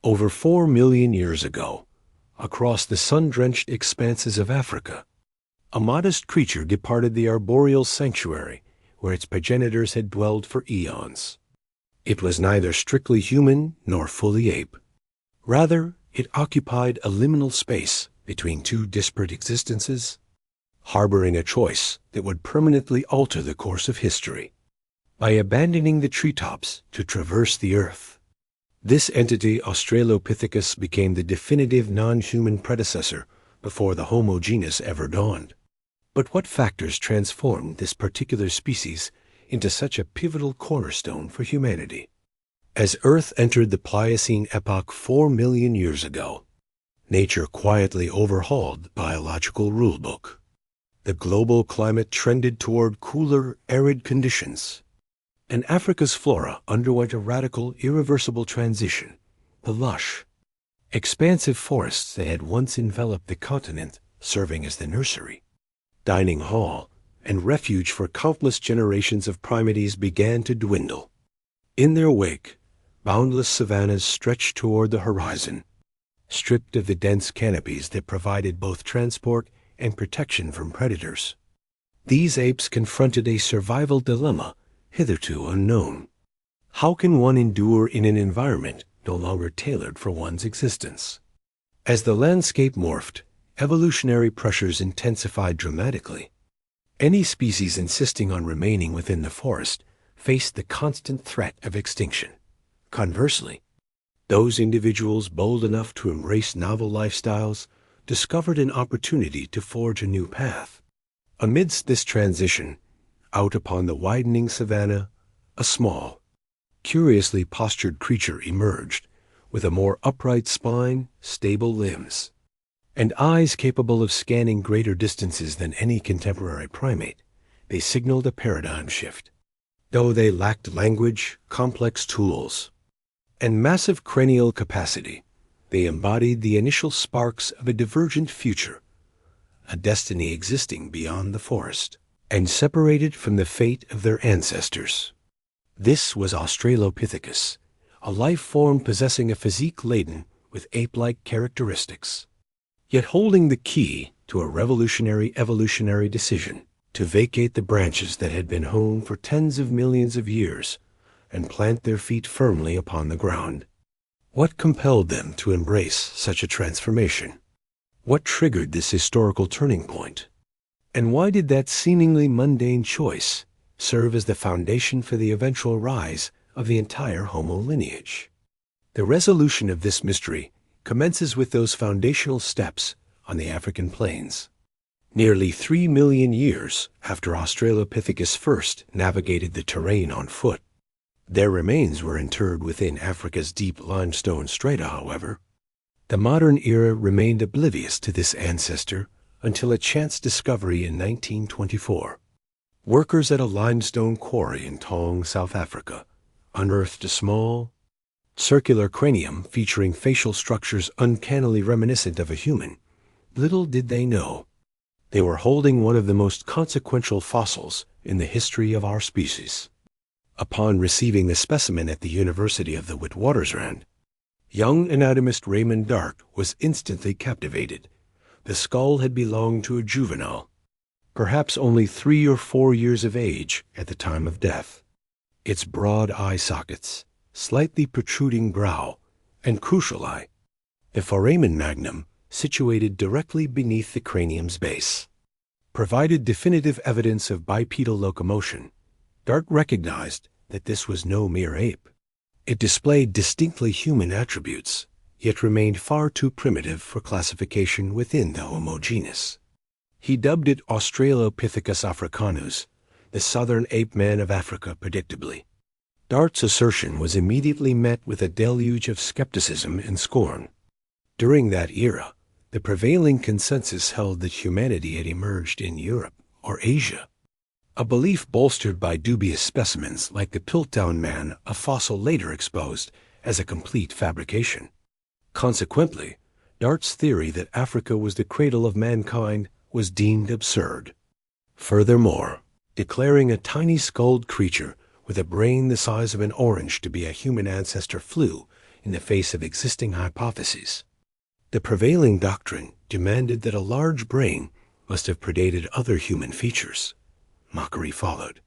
Over 4 million years ago, across the sun-drenched expanses of Africa, a modest creature departed the arboreal sanctuary where its progenitors had dwelled for eons. It was neither strictly human nor fully ape. Rather, it occupied a liminal space between two disparate existences, harboring a choice that would permanently alter the course of history. By abandoning the treetops to traverse the earth, this entity, Australopithecus, became the definitive non-human predecessor before the Homo genus ever dawned. But what factors transformed this particular species into such a pivotal cornerstone for humanity? As Earth entered the Pliocene epoch 4 million years ago, nature quietly overhauled the biological rulebook. The global climate trended toward cooler, arid conditions, and Africa's flora underwent a radical, irreversible transition. The lush, expansive forests that had once enveloped the continent, serving as the nursery, dining hall, and refuge for countless generations of primates, began to dwindle. In their wake, boundless savannas stretched toward the horizon, stripped of the dense canopies that provided both transport and protection from predators. These apes confronted a survival dilemma hitherto unknown. How can one endure in an environment no longer tailored for one's existence? As the landscape morphed, evolutionary pressures intensified dramatically. Any species insisting on remaining within the forest faced the constant threat of extinction. Conversely, those individuals bold enough to embrace novel lifestyles discovered an opportunity to forge a new path. Amidst this transition, out upon the widening savanna, a small, curiously postured creature emerged, with a more upright spine, stable limbs, and eyes capable of scanning greater distances than any contemporary primate. They signaled a paradigm shift. Though they lacked language, complex tools, and massive cranial capacity, they embodied the initial sparks of a divergent future, a destiny existing beyond the forest, and separated from the fate of their ancestors. This was Australopithecus, a life form possessing a physique laden with ape-like characteristics, yet holding the key to a revolutionary evolutionary decision to vacate the branches that had been honed for tens of millions of years and plant their feet firmly upon the ground. What compelled them to embrace such a transformation? What triggered this historical turning point? And why did that seemingly mundane choice serve as the foundation for the eventual rise of the entire Homo lineage? The resolution of this mystery commences with those foundational steps on the African plains. Nearly 3 million years after Australopithecus first navigated the terrain on foot, their remains were interred within Africa's deep limestone strata, however. The modern era remained oblivious to this ancestor until a chance discovery in 1924. Workers at a limestone quarry in Taung, South Africa, unearthed a small, circular cranium featuring facial structures uncannily reminiscent of a human. Little did they know, they were holding one of the most consequential fossils in the history of our species. Upon receiving the specimen at the University of the Witwatersrand, young anatomist Raymond Dart was instantly captivated. The skull had belonged to a juvenile, perhaps only 3 or 4 years of age at the time of death. Its broad eye sockets, slightly protruding brow, and crucial eye, the foramen magnum, situated directly beneath the cranium's base, provided definitive evidence of bipedal locomotion. Dart recognized that this was no mere ape. It displayed distinctly human attributes, yet remained far too primitive for classification within the Homo genus. He dubbed it Australopithecus africanus, the southern ape-man of Africa, predictably. Dart's assertion was immediately met with a deluge of skepticism and scorn. During that era, the prevailing consensus held that humanity had emerged in Europe or Asia, a belief bolstered by dubious specimens like the Piltdown man, a fossil later exposed as a complete fabrication. Consequently, Dart's theory that Africa was the cradle of mankind was deemed absurd. Furthermore, declaring a tiny skulled creature with a brain the size of an orange to be a human ancestor flew in the face of existing hypotheses. The prevailing doctrine demanded that a large brain must have predated other human features. Mockery followed.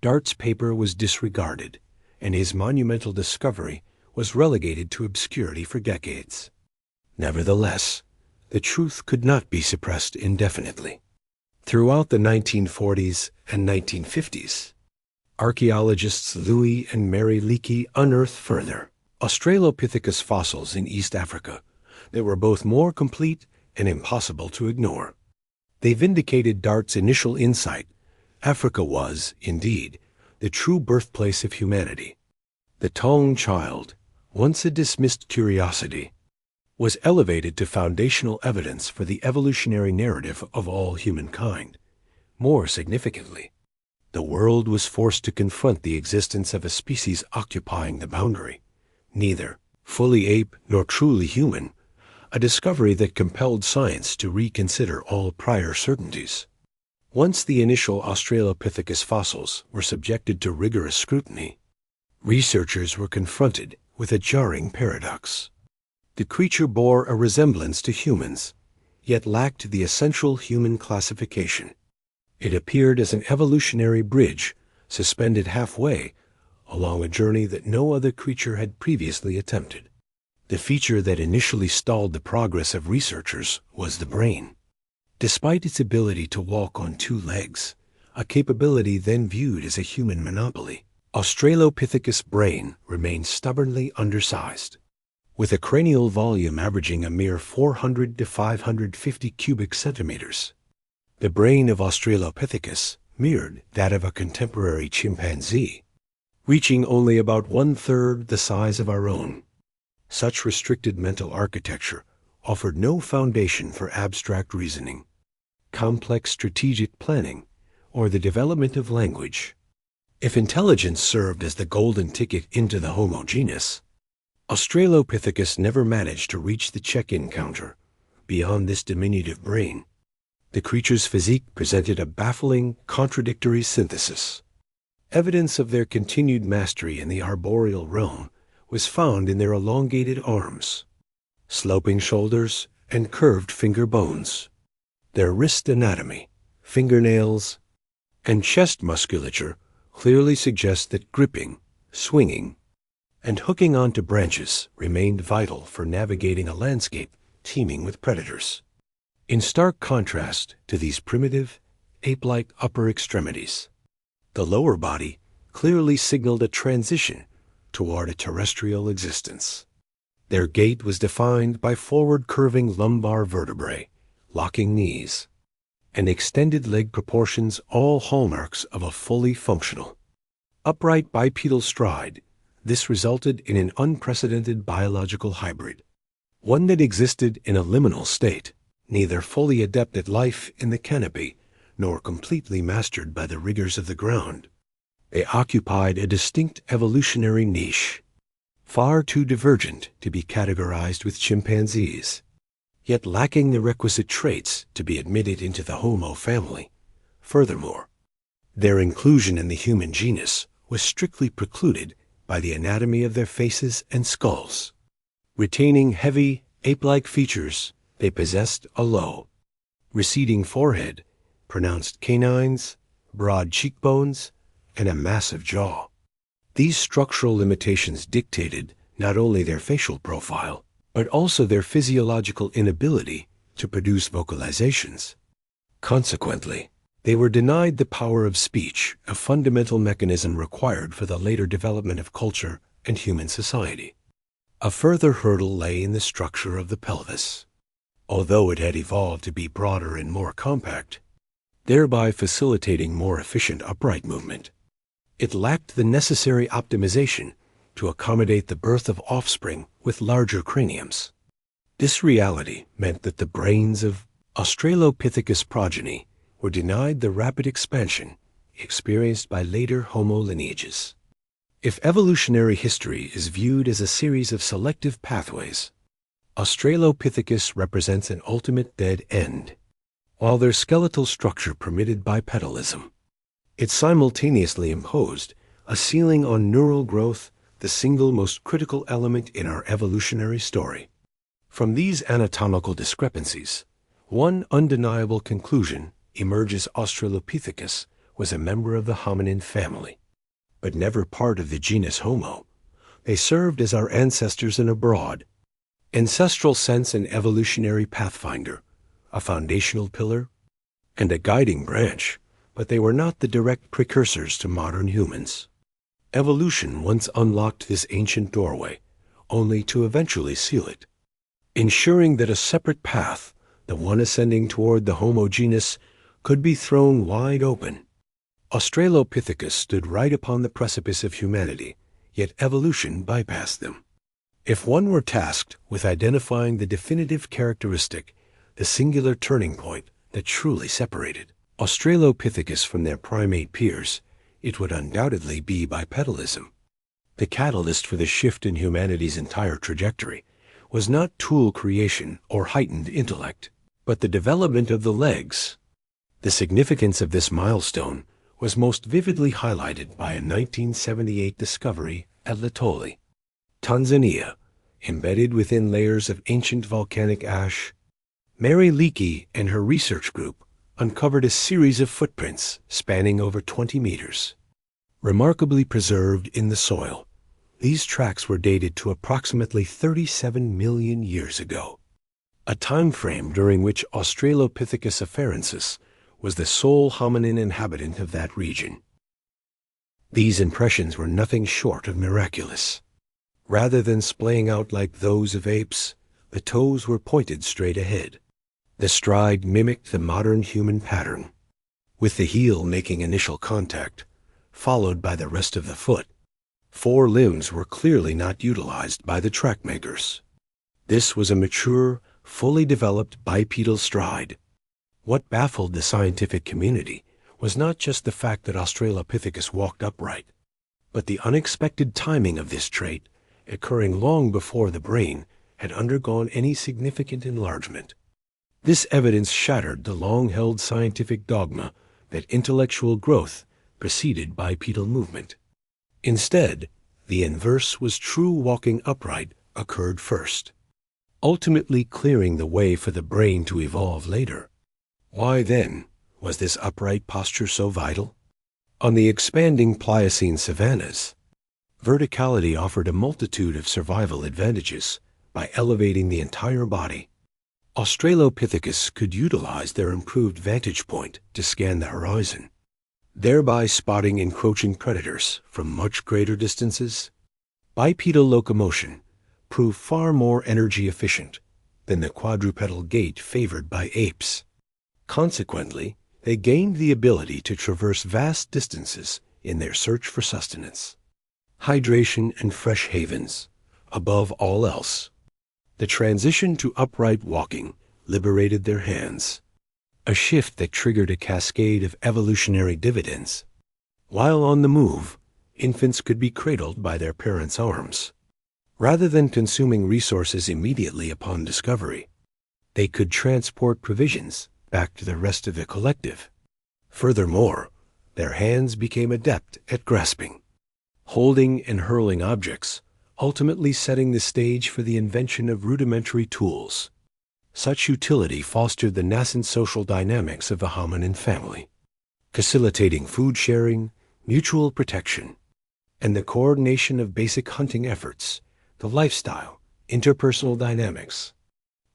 Dart's paper was disregarded, and his monumental discovery was relegated to obscurity for decades. Nevertheless, the truth could not be suppressed indefinitely. Throughout the 1940s and 1950s, archaeologists Louis and Mary Leakey unearthed further Australopithecus fossils in East Africa that were both more complete and impossible to ignore. They vindicated Dart's initial insight. Africa was, indeed, the true birthplace of humanity. The Taung Child, once a dismissed curiosity, was elevated to foundational evidence for the evolutionary narrative of all humankind. More significantly, the world was forced to confront the existence of a species occupying the boundary, neither fully ape nor truly human, a discovery that compelled science to reconsider all prior certainties. Once the initial Australopithecus fossils were subjected to rigorous scrutiny, researchers were confronted with a jarring paradox. The creature bore a resemblance to humans, yet lacked the essential human classification. It appeared as an evolutionary bridge suspended halfway along a journey that no other creature had previously attempted. The feature that initially stalled the progress of researchers was the brain. Despite its ability to walk on two legs, a capability then viewed as a human monopoly, Australopithecus' brain remained stubbornly undersized. With a cranial volume averaging a mere 400 to 550 cubic centimeters, the brain of Australopithecus mirrored that of a contemporary chimpanzee, reaching only about one-third the size of our own. Such restricted mental architecture offered no foundation for abstract reasoning, complex strategic planning, or the development of language. If intelligence served as the golden ticket into the Homo genus, Australopithecus never managed to reach the check-in counter beyond this diminutive brain. The creature's physique presented a baffling, contradictory synthesis. Evidence of their continued mastery in the arboreal realm was found in their elongated arms, sloping shoulders, and curved finger bones. Their wrist anatomy, fingernails, and chest musculature clearly suggest that gripping, swinging, and hooking onto branches remained vital for navigating a landscape teeming with predators. In stark contrast to these primitive, ape-like upper extremities, the lower body clearly signaled a transition toward a terrestrial existence. Their gait was defined by forward-curving lumbar vertebrae, locking knees, and extended leg proportions, all hallmarks of a fully functional, upright bipedal stride. This resulted in an unprecedented biological hybrid, one that existed in a liminal state, neither fully adept at life in the canopy nor completely mastered by the rigors of the ground. They occupied a distinct evolutionary niche, far too divergent to be categorized with chimpanzees, yet lacking the requisite traits to be admitted into the Homo family. Furthermore, their inclusion in the human genus was strictly precluded by the anatomy of their faces and skulls. Retaining heavy, ape-like features, they possessed a low, receding forehead, pronounced canines, broad cheekbones, and a massive jaw. These structural limitations dictated not only their facial profile, but also their physiological inability to produce vocalizations. Consequently, they were denied the power of speech, a fundamental mechanism required for the later development of culture and human society. A further hurdle lay in the structure of the pelvis. Although it had evolved to be broader and more compact, thereby facilitating more efficient upright movement, it lacked the necessary optimization to accommodate the birth of offspring with larger craniums. This reality meant that the brains of Australopithecus progeny were denied the rapid expansion experienced by later Homo lineages. If evolutionary history is viewed as a series of selective pathways, Australopithecus represents an ultimate dead end. While their skeletal structure permitted bipedalism, it simultaneously imposed a ceiling on neural growth the single most critical element in our evolutionary story. From these anatomical discrepancies, one undeniable conclusion emerges: Australopithecus was a member of the hominin family, but never part of the genus Homo. They served as our ancestors in a broad, ancestral sense, an evolutionary pathfinder, a foundational pillar, and a guiding branch, but they were not the direct precursors to modern humans. Evolution once unlocked this ancient doorway, only to eventually seal it, ensuring that a separate path, the one ascending toward the Homo genus, could be thrown wide open. Australopithecus stood right upon the precipice of humanity, yet evolution bypassed them. If one were tasked with identifying the definitive characteristic, the singular turning point that truly separated Australopithecus from their primate peers, it would undoubtedly be bipedalism. The catalyst for the shift in humanity's entire trajectory was not tool creation or heightened intellect, but the development of the legs. The significance of this milestone was most vividly highlighted by a 1978 discovery at Litoli, Tanzania. Embedded within layers of ancient volcanic ash, Mary Leakey and her research group uncovered a series of footprints spanning over 20 meters. Remarkably preserved in the soil, these tracks were dated to approximately 37 million years ago, a time frame during which Australopithecus afarensis was the sole hominin inhabitant of that region. These impressions were nothing short of miraculous. Rather than splaying out like those of apes, the toes were pointed straight ahead. The stride mimicked the modern human pattern, with the heel making initial contact, followed by the rest of the foot. 4 limbs were clearly not utilized by the track makers. This was a mature, fully developed bipedal stride. What baffled the scientific community was not just the fact that Australopithecus walked upright, but the unexpected timing of this trait, occurring long before the brain had undergone any significant enlargement. This evidence shattered the long-held scientific dogma that intellectual growth preceded bipedal movement. Instead, the inverse was true: walking upright occurred first, ultimately clearing the way for the brain to evolve later. Why, then, was this upright posture so vital? On the expanding Pliocene savannas, verticality offered a multitude of survival advantages by elevating the entire body. Australopithecus could utilize their improved vantage point to scan the horizon, thereby spotting encroaching predators from much greater distances. Bipedal locomotion proved far more energy efficient than the quadrupedal gait favored by apes. Consequently, they gained the ability to traverse vast distances in their search for sustenance, hydration, and fresh havens. Above all else, the transition to upright walking liberated their hands, a shift that triggered a cascade of evolutionary dividends. While on the move, infants could be cradled by their parents' arms. Rather than consuming resources immediately upon discovery, they could transport provisions back to the rest of the collective. Furthermore, their hands became adept at grasping, holding and hurling objects, ultimately setting the stage for the invention of rudimentary tools. Such utility fostered the nascent social dynamics of the hominin family, facilitating food sharing, mutual protection, and the coordination of basic hunting efforts. The lifestyle, interpersonal dynamics,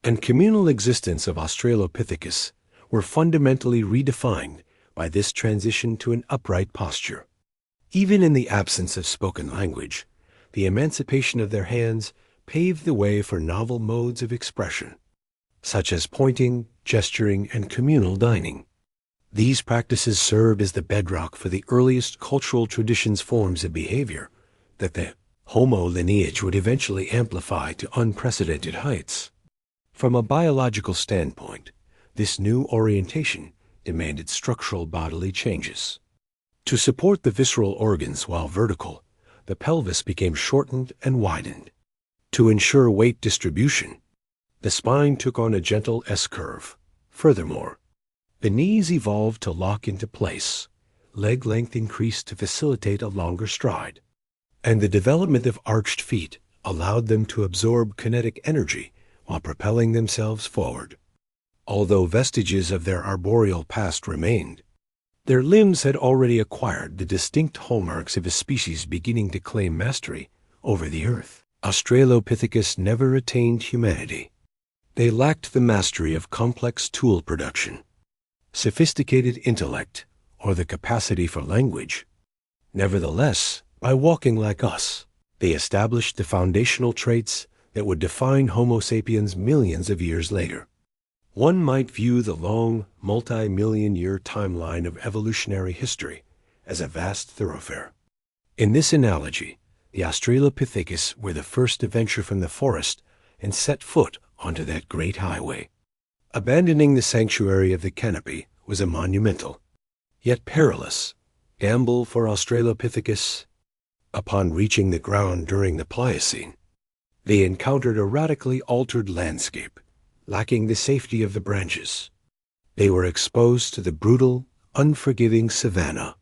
and communal existence of Australopithecus were fundamentally redefined by this transition to an upright posture. Even in the absence of spoken language, the emancipation of their hands paved the way for novel modes of expression, such as pointing, gesturing, and communal dining. These practices served as the bedrock for the earliest cultural traditions, forms of behavior that the Homo lineage would eventually amplify to unprecedented heights. From a biological standpoint, this new orientation demanded structural bodily changes. To support the visceral organs while vertical, the pelvis became shortened and widened. To ensure weight distribution, the spine took on a gentle S-curve. Furthermore, the knees evolved to lock into place. Leg length increased to facilitate a longer stride. And the development of arched feet allowed them to absorb kinetic energy while propelling themselves forward. Although vestiges of their arboreal past remained, their limbs had already acquired the distinct hallmarks of a species beginning to claim mastery over the earth. Australopithecus never attained humanity. They lacked the mastery of complex tool production, sophisticated intellect, or the capacity for language. Nevertheless, by walking like us, they established the foundational traits that would define Homo sapiens millions of years later. One might view the long, multi-million-year timeline of evolutionary history as a vast thoroughfare. In this analogy, the Australopithecus were the first to venture from the forest and set foot onto that great highway. Abandoning the sanctuary of the canopy was a monumental, yet perilous, gamble for Australopithecus. Upon reaching the ground during the Pliocene, they encountered a radically altered landscape, lacking the safety of the branches. They were exposed to the brutal, unforgiving savanna,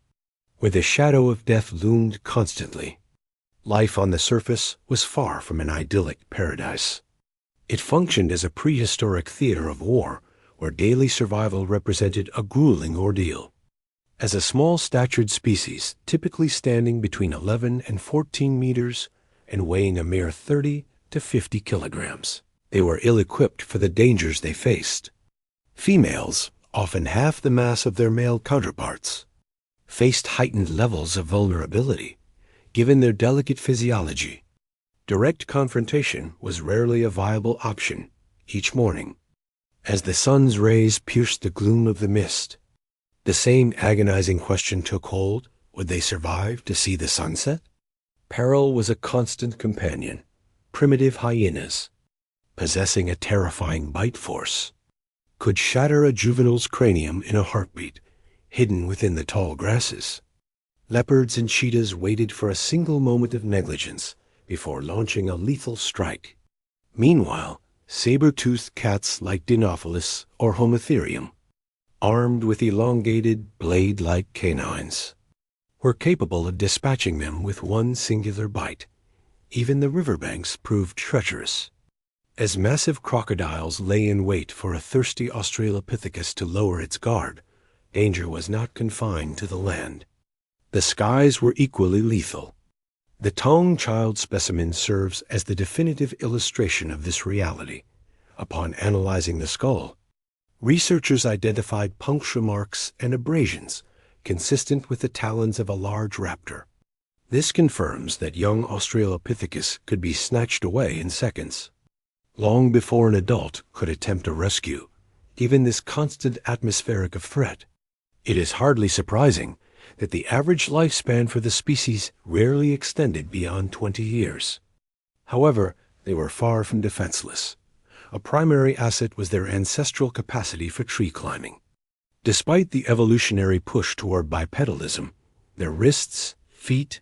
where the shadow of death loomed constantly. Life on the surface was far from an idyllic paradise. It functioned as a prehistoric theater of war, where daily survival represented a grueling ordeal. As a small-statured species, typically standing between 11 and 14 meters and weighing a mere 30 to 50 kilograms, they were ill-equipped for the dangers they faced. Females, often half the mass of their male counterparts, faced heightened levels of vulnerability, given their delicate physiology. Direct confrontation was rarely a viable option each morning. As the sun's rays pierced the gloom of the mist, the same agonizing question took hold: would they survive to see the sunset? Peril was a constant companion. Primitive hyenas, possessing a terrifying bite force, could shatter a juvenile's cranium in a heartbeat, hidden within the tall grasses. Leopards and cheetahs waited for a single moment of negligence before launching a lethal strike. Meanwhile, saber-toothed cats like Dinophilis or Homotherium, armed with elongated, blade-like canines, were capable of dispatching them with one singular bite. Even the riverbanks proved treacherous. As massive crocodiles lay in wait for a thirsty Australopithecus to lower its guard, danger was not confined to the land. The skies were equally lethal. The Taung Child specimen serves as the definitive illustration of this reality. Upon analyzing the skull, researchers identified puncture marks and abrasions consistent with the talons of a large raptor. This confirms that young Australopithecus could be snatched away in seconds, long before an adult could attempt a rescue, given this constant atmospheric of threat. It is hardly surprising that the average lifespan for the species rarely extended beyond 20 years. However, they were far from defenseless. A primary asset was their ancestral capacity for tree climbing. Despite the evolutionary push toward bipedalism, their wrists, feet,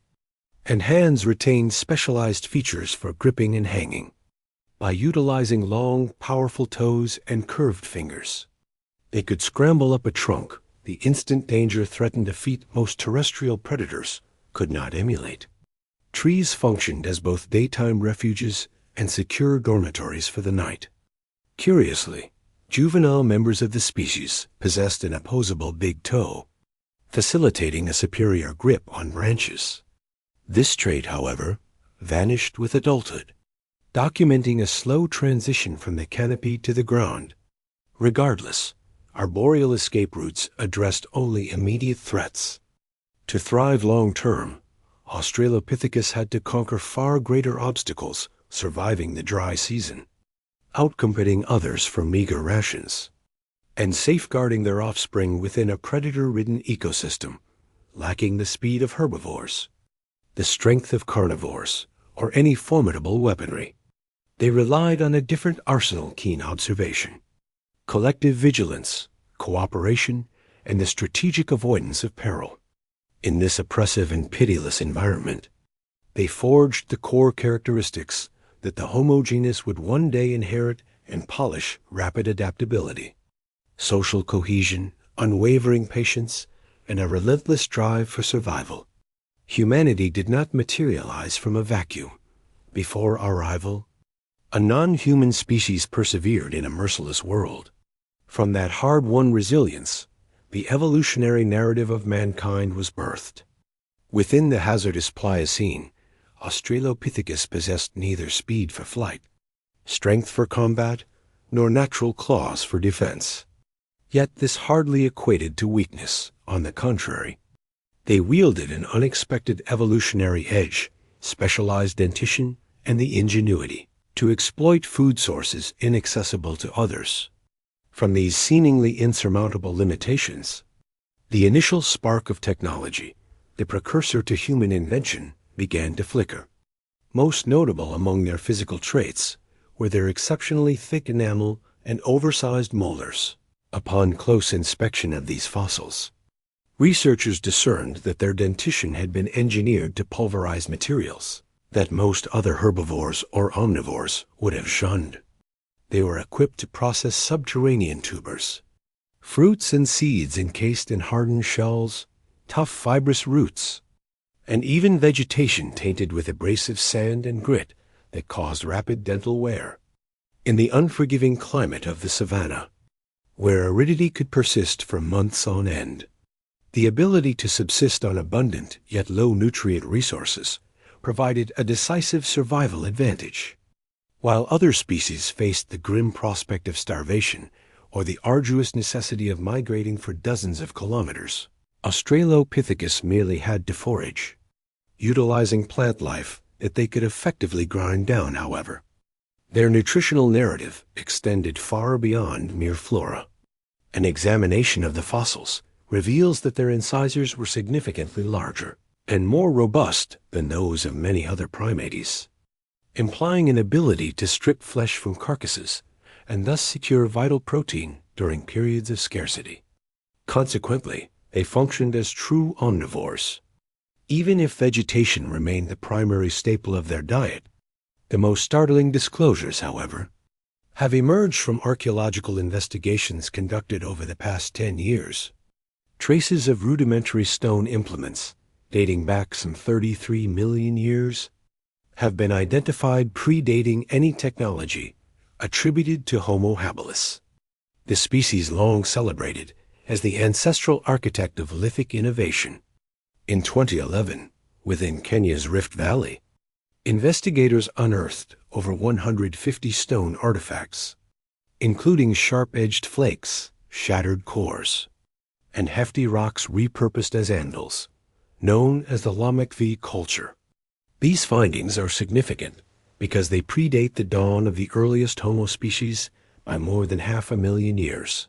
and hands retained specialized features for gripping and hanging. By utilizing long, powerful toes and curved fingers, they could scramble up a trunk, the instant danger threatened a feat most terrestrial predators could not emulate. Trees functioned as both daytime refuges and secure dormitories for the night. Curiously, juvenile members of the species possessed an opposable big toe, facilitating a superior grip on branches. This trait, however, vanished with adulthood, documenting a slow transition from the canopy to the ground. Regardless, arboreal escape routes addressed only immediate threats. To thrive long-term, Australopithecus had to conquer far greater obstacles, surviving the dry season, outcompeting others for meager rations, and safeguarding their offspring within a predator-ridden ecosystem, lacking the speed of herbivores, the strength of carnivores, or any formidable weaponry. They relied on a different arsenal: keen observation, collective vigilance, cooperation, and the strategic avoidance of peril. In this oppressive and pitiless environment, they forged the core characteristics that the Homo genus would one day inherit and polish: rapid adaptability, social cohesion, unwavering patience, and a relentless drive for survival. Humanity did not materialize from a vacuum. Before our arrival, a non-human species persevered in a merciless world. From that hard-won resilience, the evolutionary narrative of mankind was birthed. Within the hazardous Pliocene, Australopithecus possessed neither speed for flight, strength for combat, nor natural claws for defense. Yet this hardly equated to weakness. On the contrary, they wielded an unexpected evolutionary edge, specialized dentition, and the ingenuity to exploit food sources inaccessible to others. From these seemingly insurmountable limitations, the initial spark of technology, the precursor to human invention, began to flicker. Most notable among their physical traits were their exceptionally thick enamel and oversized molars. Upon close inspection of these fossils, researchers discerned that their dentition had been engineered to pulverize materials that most other herbivores or omnivores would have shunned. They were equipped to process subterranean tubers, fruits and seeds encased in hardened shells, tough fibrous roots, and even vegetation tainted with abrasive sand and grit that caused rapid dental wear. In the unforgiving climate of the Savanna, where aridity could persist for months on end, the ability to subsist on abundant yet low nutrient resources provided a decisive survival advantage. While other species faced the grim prospect of starvation or the arduous necessity of migrating for dozens of kilometers, Australopithecus merely had to forage, utilizing plant life that they could effectively grind down, however. Their nutritional narrative extended far beyond mere flora. An examination of the fossils reveals that their incisors were significantly larger and more robust than those of many other primates, implying an ability to strip flesh from carcasses and thus secure vital protein during periods of scarcity. Consequently, they functioned as true omnivores. Even if vegetation remained the primary staple of their diet, the most startling disclosures, however, have emerged from archaeological investigations conducted over the past 10 years. Traces of rudimentary stone implements, dating back some 33 million years, have been identified predating any technology attributed to Homo habilis, the species long celebrated as the ancestral architect of lithic innovation. In 2011, within Kenya's Rift Valley, investigators unearthed over 150 stone artifacts, including sharp-edged flakes, shattered cores, and hefty rocks repurposed as andals, known as the Lamekvi culture. These findings are significant because they predate the dawn of the earliest Homo species by more than 500,000 years.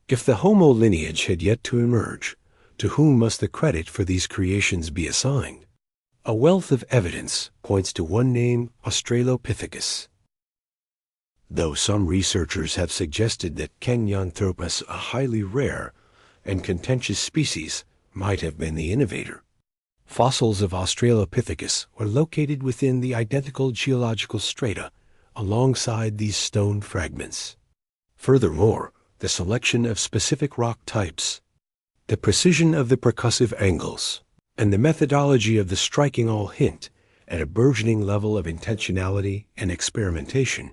If the Homo lineage had yet to emerge, to whom must the credit for these creations be assigned? A wealth of evidence points to one name, Australopithecus. Though some researchers have suggested that Kenyanthropus, a highly rare and contentious species, might have been the innovator, fossils of Australopithecus were located within the identical geological strata alongside these stone fragments. Furthermore, the selection of specific rock types, the precision of the percussive angles, and the methodology of the striking all hint at a burgeoning level of intentionality and experimentation.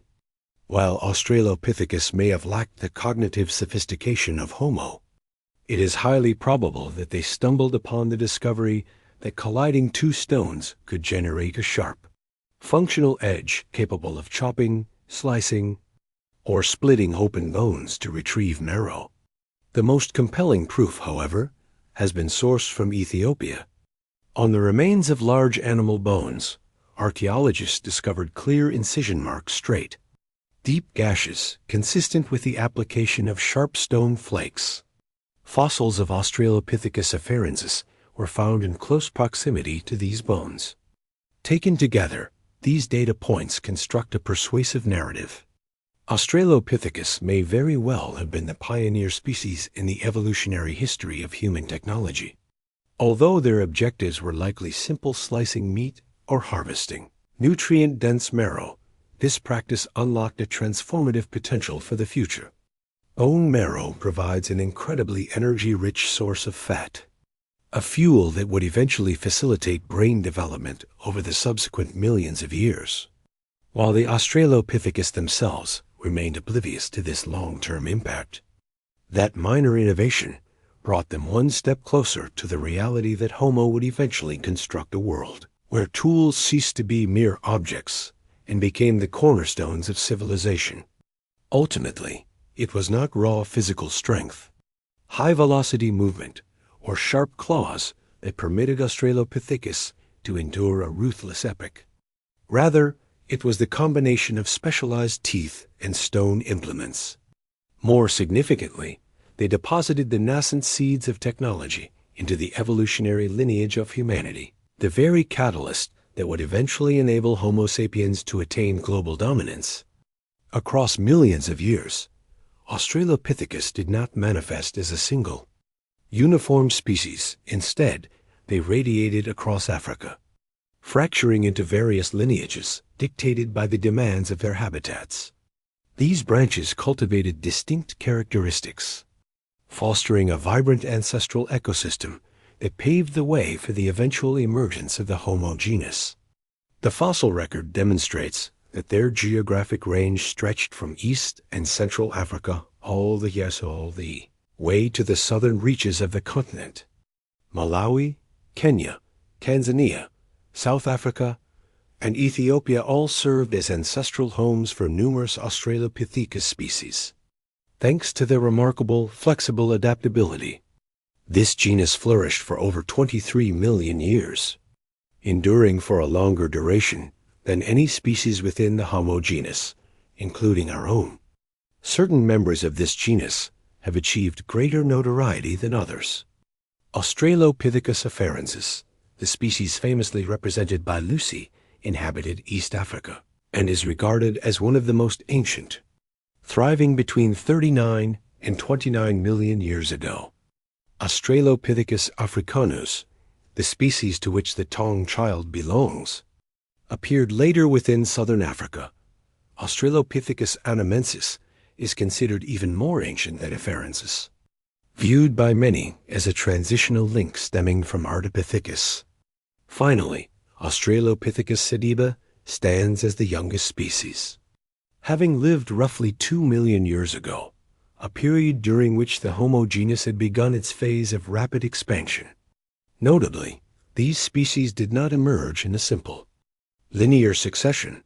While Australopithecus may have lacked the cognitive sophistication of Homo, it is highly probable that they stumbled upon the discovery that colliding two stones could generate a sharp, functional edge capable of chopping, slicing, or splitting open bones to retrieve marrow. The most compelling proof, however, has been sourced from Ethiopia. On the remains of large animal bones, archaeologists discovered clear incision marks straight, deep gashes consistent with the application of sharp stone flakes. Fossils of Australopithecus afarensis were found in close proximity to these bones. Taken together, these data points construct a persuasive narrative. Australopithecus may very well have been the pioneer species in the evolutionary history of human technology. Although their objectives were likely simple slicing meat or harvesting nutrient-dense marrow, this practice unlocked a transformative potential for the future. Bone marrow provides an incredibly energy-rich source of fat, a fuel that would eventually facilitate brain development over the subsequent millions of years, while the Australopithecus themselves remained oblivious to this long-term impact. That minor innovation brought them one step closer to the reality that Homo would eventually construct a world where tools ceased to be mere objects and became the cornerstones of civilization. Ultimately, it was not raw physical strength, high-velocity movement, or sharp claws that permitted Australopithecus to endure a ruthless epoch. Rather, it was the combination of specialized teeth and stone implements. More significantly, they deposited the nascent seeds of technology into the evolutionary lineage of humanity, the very catalyst that would eventually enable Homo sapiens to attain global dominance. Across millions of years, Australopithecus did not manifest as a single, uniform species. Instead, they radiated across Africa, fracturing into various lineages dictated by the demands of their habitats. These branches cultivated distinct characteristics, fostering a vibrant ancestral ecosystem that paved the way for the eventual emergence of the Homo genus. The fossil record demonstrates that their geographic range stretched from East and Central Africa all the way to the southern reaches of the continent. Malawi, Kenya, Tanzania, South Africa, and Ethiopia all served as ancestral homes for numerous Australopithecus species. Thanks to their remarkable, flexible adaptability, this genus flourished for over 23 million years, enduring for a longer duration than any species within the Homo genus, including our own. Certain members of this genus have achieved greater notoriety than others. Australopithecus afarensis, the species famously represented by Lucy, inhabited East Africa and is regarded as one of the most ancient, thriving between 39 and 29 million years ago. Australopithecus africanus, the species to which the Taung Child belongs, appeared later within southern Africa. Australopithecus anamensis is considered even more ancient than afarensis, viewed by many as a transitional link stemming from Ardipithecus. Finally, Australopithecus sediba stands as the youngest species, having lived roughly 2 million years ago, a period during which the Homo genus had begun its phase of rapid expansion. Notably, these species did not emerge in a simple, linear succession.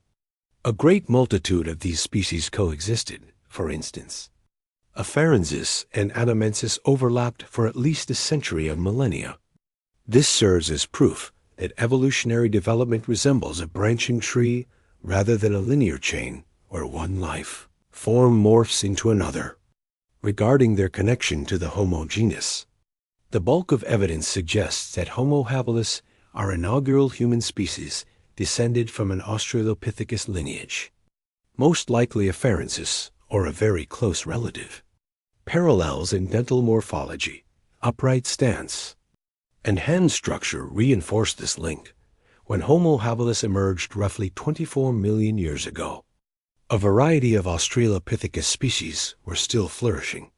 A great multitude of these species coexisted. For instance, afarensis and anamensis overlapped for at least a century of millennia. This serves as proof that evolutionary development resembles a branching tree rather than a linear chain where one life form morphs into another. Regarding their connection to the Homo genus, the bulk of evidence suggests that Homo habilis, our inaugural human species, descended from an Australopithecus lineage, most likely afarensis, or a very close relative. Parallels in dental morphology, upright stance, and hand structure reinforce this link. When Homo habilis emerged roughly 24 million years ago, a variety of Australopithecus species were still flourishing.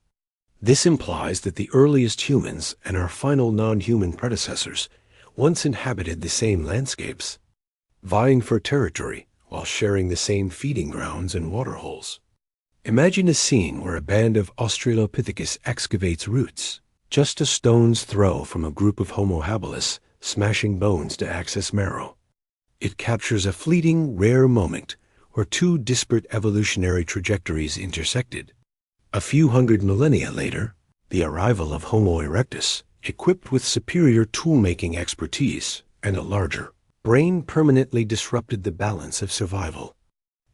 This implies that the earliest humans and our final non-human predecessors once inhabited the same landscapes, vying for territory while sharing the same feeding grounds and waterholes. Imagine a scene where a band of Australopithecus excavates roots, just a stone's throw from a group of Homo habilis smashing bones to access marrow. It captures a fleeting, rare moment where two disparate evolutionary trajectories intersected. A few hundred millennia later, the arrival of Homo erectus, equipped with superior tool-making expertise and a larger brain, permanently disrupted the balance of survival.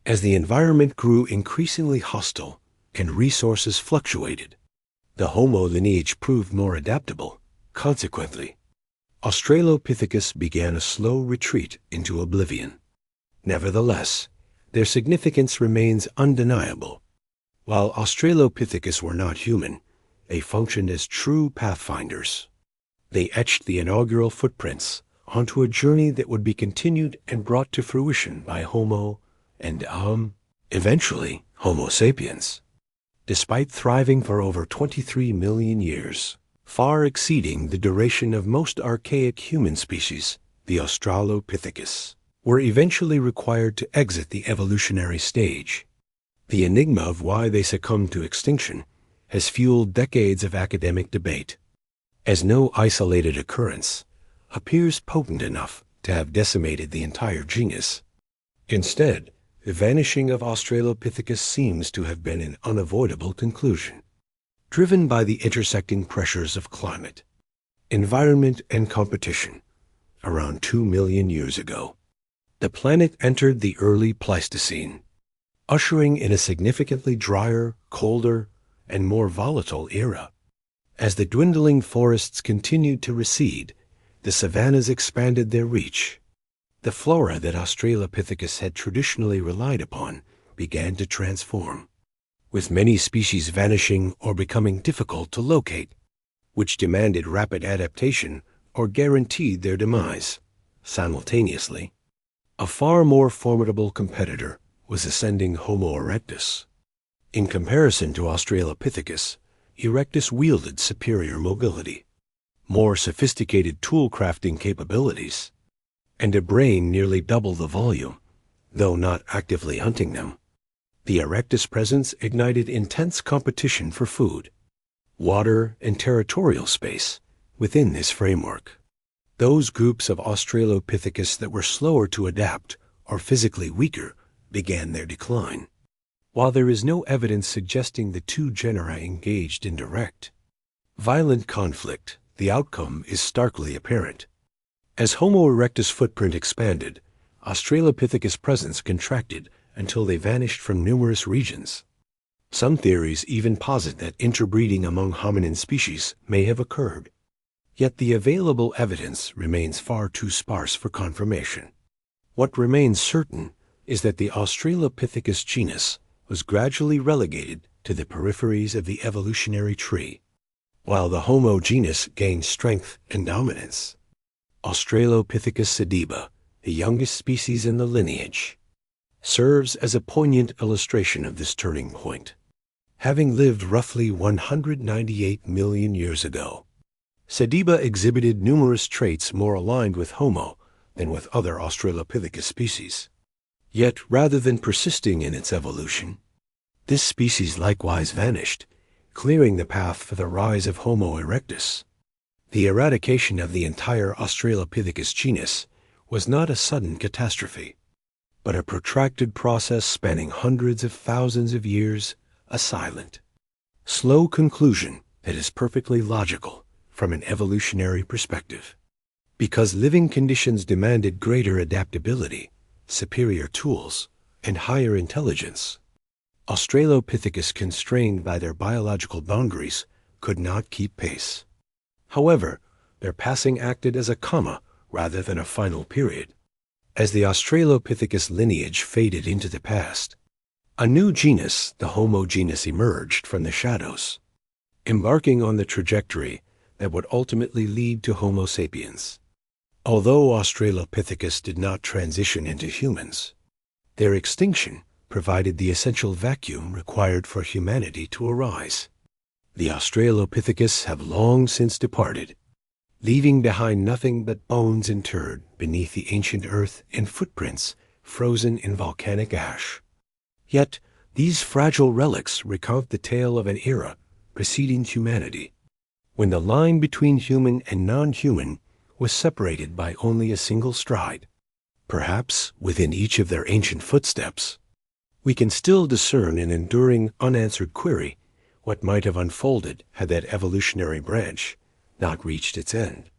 As the environment grew increasingly hostile and resources fluctuated, the Homo lineage proved more adaptable. Consequently, Australopithecus began a slow retreat into oblivion. Nevertheless, their significance remains undeniable. While Australopithecus were not human, they functioned as true pathfinders. They etched the inaugural footprints onto a journey that would be continued and brought to fruition by Homo and eventually Homo sapiens. Despite thriving for over 23 million years, far exceeding the duration of most archaic human species, the Australopithecus, were eventually required to exit the evolutionary stage. The enigma of why they succumbed to extinction has fueled decades of academic debate, as no isolated occurrence appears potent enough to have decimated the entire genus. Instead, the vanishing of Australopithecus seems to have been an unavoidable conclusion, driven by the intersecting pressures of climate, environment, and competition. Around 2 million years ago, the planet entered the early Pleistocene, ushering in a significantly drier, colder, and more volatile era. As the dwindling forests continued to recede, the savannas expanded their reach. The flora that Australopithecus had traditionally relied upon began to transform, with many species vanishing or becoming difficult to locate, which demanded rapid adaptation or guaranteed their demise. Simultaneously, a far more formidable competitor was ascending Homo erectus. In comparison to Australopithecus, Erectus wielded superior mobility, more sophisticated tool-crafting capabilities, and a brain nearly double the volume, though not actively hunting them. The Erectus presence ignited intense competition for food, water, and territorial space within this framework. Those groups of Australopithecus that were slower to adapt or physically weaker began their decline. While there is no evidence suggesting the two genera engaged in direct, violent conflict, the outcome is starkly apparent. As Homo erectus' footprint expanded, Australopithecus' presence contracted until they vanished from numerous regions. Some theories even posit that interbreeding among hominin species may have occurred. Yet the available evidence remains far too sparse for confirmation. What remains certain is that the Australopithecus genus was gradually relegated to the peripheries of the evolutionary tree, while the Homo genus gained strength and dominance. Australopithecus sediba, the youngest species in the lineage, serves as a poignant illustration of this turning point. Having lived roughly 198 million years ago, sediba exhibited numerous traits more aligned with Homo than with other Australopithecus species. Yet, rather than persisting in its evolution, this species likewise vanished, clearing the path for the rise of Homo erectus. The eradication of the entire Australopithecus genus was not a sudden catastrophe, but a protracted process spanning hundreds of thousands of years, a silent, slow conclusion that is perfectly logical from an evolutionary perspective. Because living conditions demanded greater adaptability, superior tools, and higher intelligence, Australopithecus, constrained by their biological boundaries, could not keep pace. However, their passing acted as a comma rather than a final period. As the Australopithecus lineage faded into the past, a new genus, the Homo genus, emerged from the shadows, embarking on the trajectory that would ultimately lead to Homo sapiens. Although Australopithecus did not transition into humans, their extinction provided the essential vacuum required for humanity to arise. The Australopithecus have long since departed, leaving behind nothing but bones interred beneath the ancient earth and footprints frozen in volcanic ash. Yet, these fragile relics recount the tale of an era preceding humanity, when the line between human and non-human was separated by only a single stride. Perhaps within each of their ancient footsteps, we can still discern an enduring, unanswered query: what might have unfolded had that evolutionary branch not reached its end?